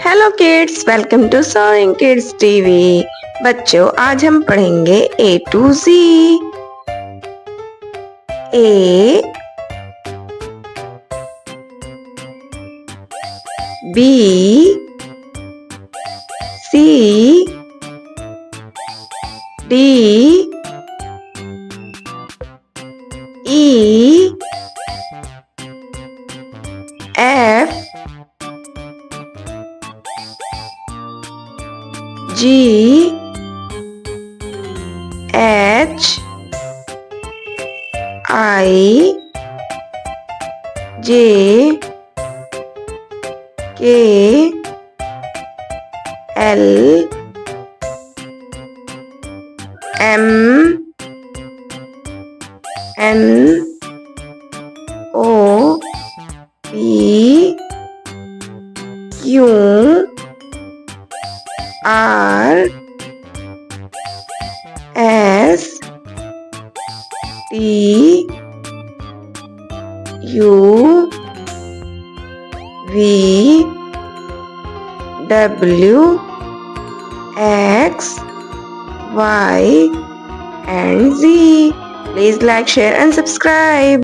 Hello kids, welcome to sewing kids TV. बच्चों, आज हम पढ़ेंगे A to Z। A, B, C, D, E, F, G, H, I, J, K, L, M, N, O, P, Q, R, S, T, U, V, W, X, Y, and Z. Please like, share, and subscribe.